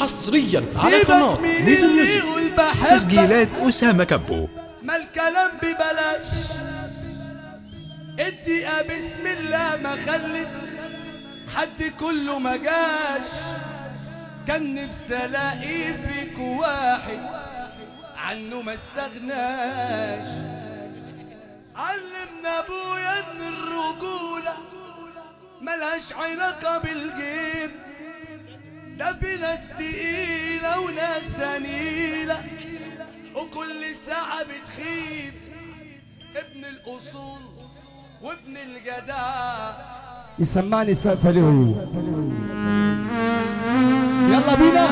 حصريا على قناة ميزو ميوزك. تسجيلات أسامة كبو. ما الكلام ببلاش، الدقيقة بسم الله ما خلت حد كله ما جاش. كان نفسي الاقي فيك واحد عنه ما استغناش. علمنا ابويا ان الرجولة ملهاش علاقة بالجيب، ده في ناس تقيلة وناس سنيلة وكل ساعة بتخيب. ابن الأصول وابن الجدع يسمعني سقف له. يلا بينا.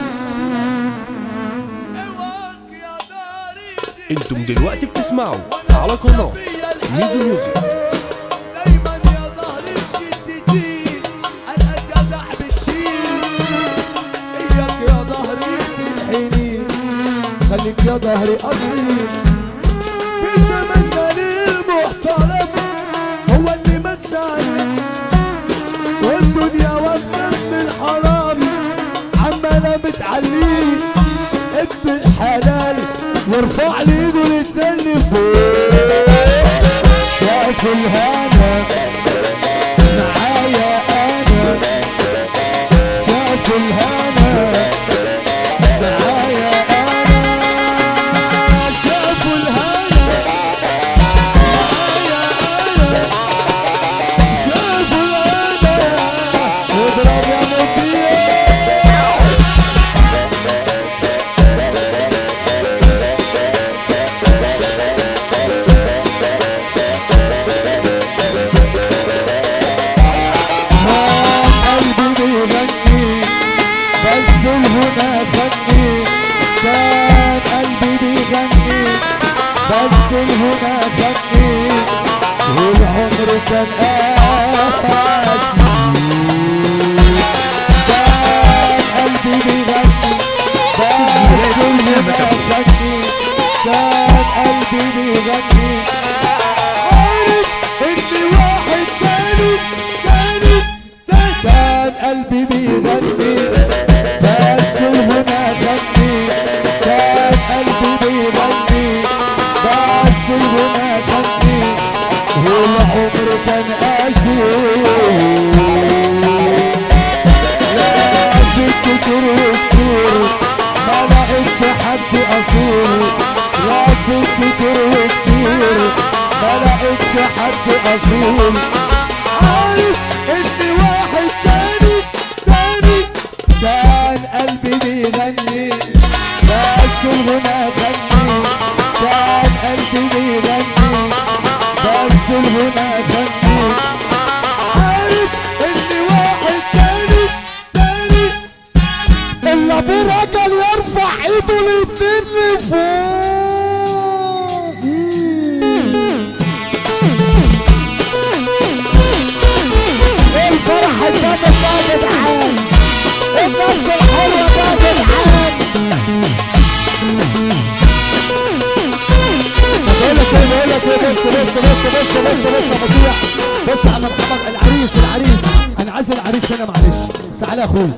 اوعك يا داري انتم دلوقتي بتسمعوا على قناة ميزو ميوزك. دايما يا ظهري الشدتين انا الجدع بتشيل. اياك يا ظهري تنحني، خليك يا ظهري اصيل. في زماننا المحترم هو اللي متعني، والدنيا واقفه من الحرام عماله بتعليه. ابن الحلال وارفع لي ايده للتاني فوق. شايف الهنا معايا انا، شايف الهنا معايا انا، شايف الهنا معايا انا، شايف الهنا. اضرب يا مطيع. بس الهنا خدني والعمر كان قاسي. كان قلبي بيغني بس الهنا خدني، كان قلبي بيغني. عارف اني واحد تاني كان قلبي بيغني بس الهنا خدني، كان قلبي بيغني بس الهنا خدني والعمر كان قاسي. لازم كتير وكتير ما لقيتش حد اصيل، لازم كتير وكتير ما لقيتش حد اصيل. عارف اني واحد تاني كان قلبي بيغني بس الهنا خدني، كان قلبي بيغني بس الهنا خدني. عارف اني واحد تاني الا برجل يرفع ايده للدين فوق. الفرح الجامد بقى جدعان، الناس الحلوه بقى جدعان. بقول لك ايه، بص يا مطيع. بص يا عم محمد، العريس انا عايز العريس هنا معلش. تعالى يا اخويا،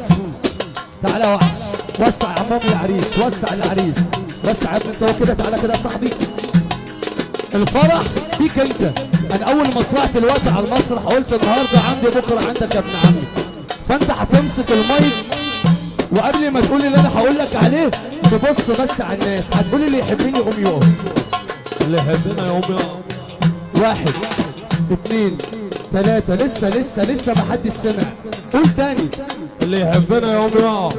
تعالى يا وحش. وسع يا عمام العريس، وسع العريس، وسع يا ابني انت هو كده. تعالى كده يا صاحبي، الفرح بيك انت. انا اول ما طلعت الوقت على المسرح قلت النهارده عندي بكره عندك يا ابن عمي. فانت هتمسك المايك وقبل ما تقولي اللي انا هقول لك عليه تبص بس على الناس. هتقولي اللي يحبني يقوم يقف، اللي يحبنا يقوم يقف. 1 2 3. لسه ما حدش سمع. قول تاني، اللي يحبنا يقوم يقف.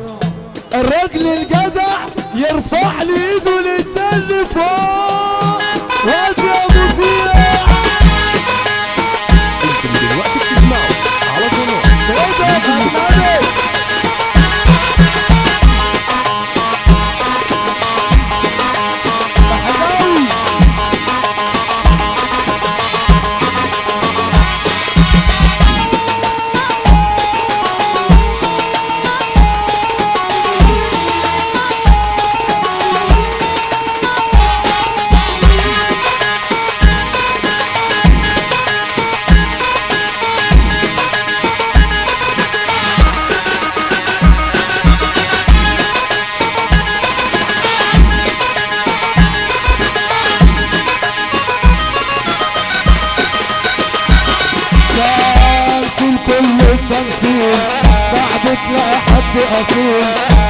الراجل الجدع يرفع لي ايده للتاني فوق. وادي يا مطيع. انتم دلوقتي بتسمعوا على قناة ميزو ميوزك. اصيل،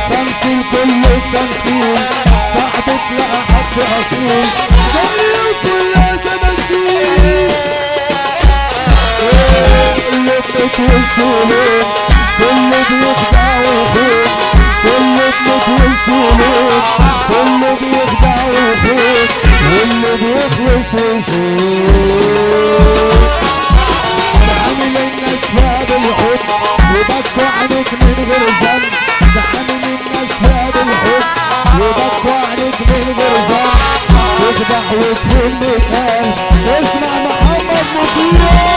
تمثيل كل التمثيل، صاحبك لقى حد اصيل، دنيا كلها تماثيل. اللي بتوصلون كل بيخدع ويخون، كل بتوصلون كل بيخدع ويخون، واللي بيخلص ويخون. عامل الناس باب الحب وبكوا عنك من غير ذنب، عامل الناس باب الحب وبكوا عنك من غير ذنب، تخدع وتقول مثال. اسمع محمد مطيع.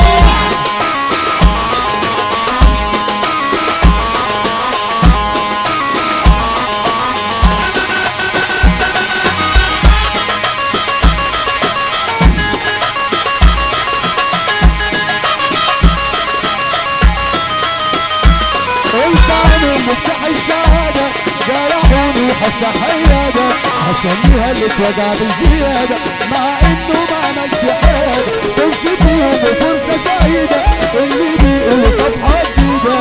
مفتاح السعادة جرحوني حتى حيادة، هسميها اللي اتوجع بزيادة مع انه ما عملش حاجة. فرصتهم وفرصة سعيدة اللي بيقولوا صفحة جديدة،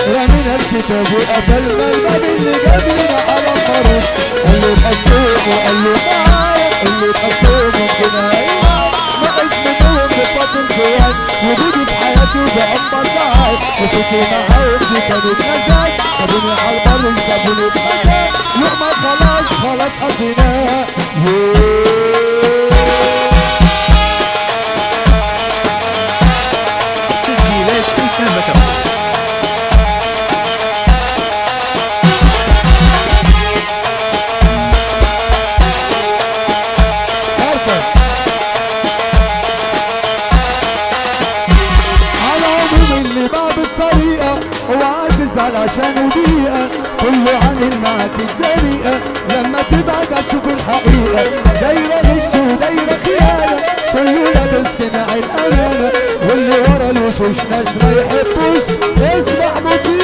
رمينا الكتاب وقفلنا الباب اللي جابنا على الطريق. قال له خصوم وقال له معايا، اللي خصوم ممكن هيعيش ناقص منهم بفضل جوان، وجودي في حياتي بأمر ساعات، وفكري معاهم دي كانت نزاعات. خدوني على البر وسابوني بمكان، لقمة خلاص خلاص قضيناها. تسجيلات أسامة كابو. تزعل عشان دقيقة كله عامل معاك الجريئة، لما تبعد هتشوف الحقيقة. دايرة غش ودايرة خيانة، كله لابس قناع الأمانة، واللي ورا الوشوش ناس ما يحبوش. اسمع مطيع.